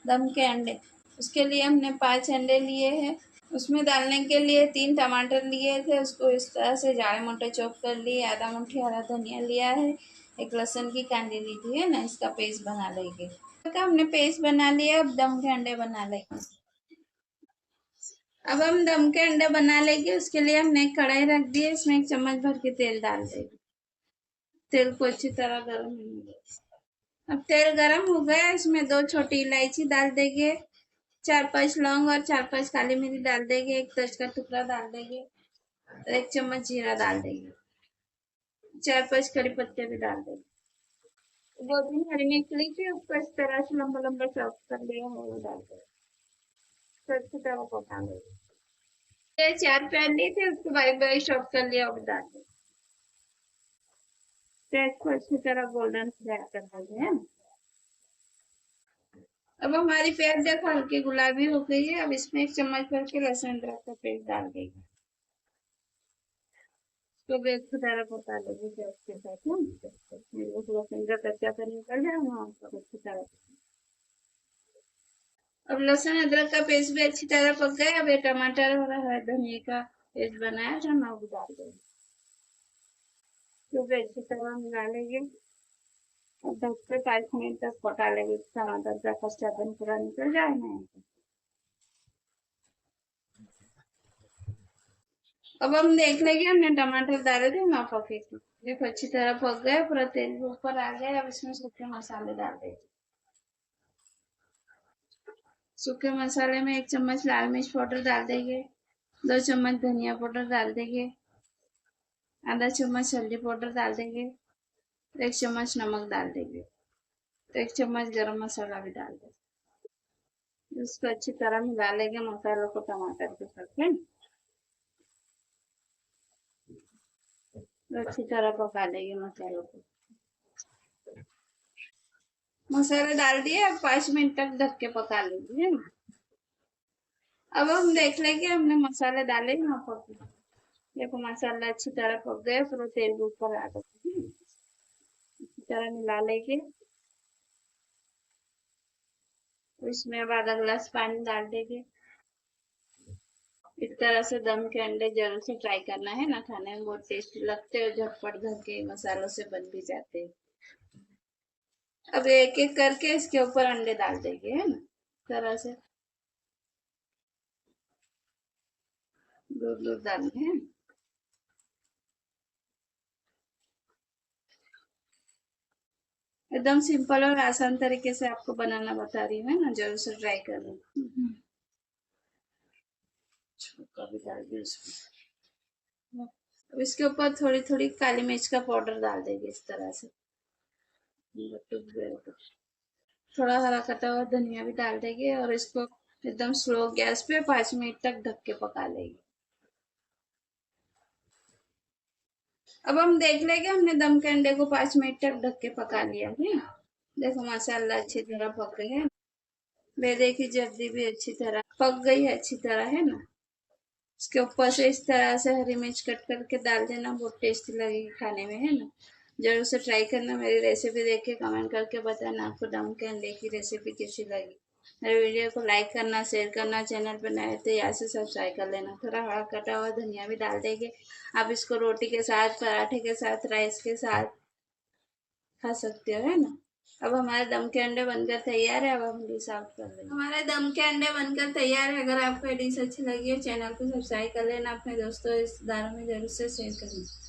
दम के अंडे। उसके लिए हमने 5 अंडे लिए हैं। उसमें डालने के लिए 3 टमाटर लिए थे, उसको इस तरह से जाड़े मोटे चॉप कर लिए। आधा मुट्ठी हरा धनिया लिया है, एक लहसुन की कांडी ली थी है ना, इसका पेस्ट बना लेंगे। का हमने पेस्ट बना लिया, अब दम के अंडे बना लेंगे। अब हम दम के अंडे बना लेंगे। उसके लिए हमने एक कढ़ाई रख दी है, इसमें 1 चम्मच भर के तेल डाल देंगे। तेल को अच्छी तरह गर्म होने देंगे। अब तेल गर्म हो गया, इसमें 2 छोटी इलायची डाल देंगे, 4-5 लौंग और 4-5 काली मिर्च डाल देंगे, 1 तेज का टुकड़ा डाल देंगे, 1 चम्मच जीरा डाल देंगे, 4-5 कड़ी पत्ते भी डाल देंगे। 2-3 हरी मिर्च ली थी, उसको इस तरह से लंबा लंबा चॉप कर लिया है, वो डाल देंगे। तो अच्छी तरह पका लेंगे। 4 प्याज लिए थे, उसको बारीक बारीक चॉप कर लिया, वो डाल देंगे। प्याज को अच्छी तरह गोल्डन फ्राई कर देंगे है। अब हमारी प्याज देखो हल्की गुलाबी हो गई है। अब इसमें 1 चम्मच भर के लहसुन अदरक का पेस्ट डाल देंगे, तो अच्छी तरह पका लेंगे प्याज के साथ ना, लहसुन का कच्चापन निकल जाए वहाँ तक अच्छी तरह। अब लहसुन अदरक का पेस्ट भी अच्छी तरह पक गया। अब ये टमाटर और हरा धनिया का पेस्ट बनाया था ना, वो डाल देंगे, तो अच्छी तरह मिला लेंगे और 10 से 5 मिनट तक पका लेंगे, टमाटर का कच्चापन पूरा निकल जाए ना। अब हम देख लेंगे, हमने टमाटर डाले थे ना पके थे, देखो अच्छी तरह पक गए, पूरा तेल भी ऊपर आ गया। अब इसमें सूखे मसाले डाल देंगे। सूखे मसाले में 1 चम्मच लाल मिर्च पाउडर डाल देंगे, 2 चम्मच धनिया पाउडर डाल देंगे, आधा चम्मच हल्दी पाउडर डाल देंगे, 1 चम्मच नमक डाल देंगे, 1 चम्मच गरम मसाला भी डाल देंगे। इसको अच्छी तरह मिला लेंगे मसालों को टमाटर के साथ में, तो अच्छी तरह पका लेंगे मसालों को। मसाला डाल दिए, अब 5 मिनट तक ढक के पका लेंगे है ना। अब हम देख लेंगे, हमने मसाले डाले ना पक, देखो मसाला अच्छी तरह पक गया, पूरा तेल भी ऊपर आ गया, अच्छी तरह मिला लेंगे। इसमें अब आधा गिलास पानी डाल देंगे। इस तरह से दम के अंडे जरूर से ट्राई करना है ना, खाने में बहुत टेस्टी लगते हैं, झटपट घर के मसालों से बन भी जाते हैं। अब एक एक करके इसके ऊपर अंडे डाल देंगे है ना, इस तरह से दूध दूध डालने हैं। एकदम सिंपल और आसान तरीके से आपको बनाना बता रही हूँ ना, जरूर से ट्राई करना। छोका भी डाल दी उसमें। अब इसके ऊपर थोड़ी थोड़ी काली मिर्च का पाउडर डाल देंगे इस तरह से, थोड़ा हरा कटा हुआ धनिया भी डाल देंगे और इसको एकदम स्लो गैस पे 5 मिनट तक ढक के पका लेंगे। अब हम देख लेंगे, हमने दम के अंडे को 5 मिनट तक ढक के पका लिया है। देखो माशाल्लाह अच्छी तरह पक गए हैं। वे देखिए जल्दी भी अच्छी तरह पक गई है, अच्छी तरह है ना। इसके ऊपर से इस तरह से हरी मिर्च कट करके डाल देना, बहुत टेस्टी लगेगी खाने में है ना। जरूर से ट्राई करना, मेरी रेसिपी देख के कमेंट करके बताना आपको दम के अंडे की रेसिपी कैसी लगी। मेरे वीडियो को लाइक करना, शेयर करना, चैनल पर नए तो यहाँ से सब्सक्राइब कर लेना। थोड़ा हरा कटा हुआ धनिया भी डाल देंगे। आप इसको रोटी के साथ, पराठे के साथ, राइस के साथ खा सकते हो है ना। अब हमारे दम के अंडे बनकर तैयार है। अब हम डिश आउट कर लेंगे। हमारे दम के अंडे बनकर तैयार है। अगर आपको ये डिश अच्छी लगी हो, चैनल को सब्सक्राइब कर लेना, अपने दोस्तों रिश्तेदारों में जरूर से शेयर करना।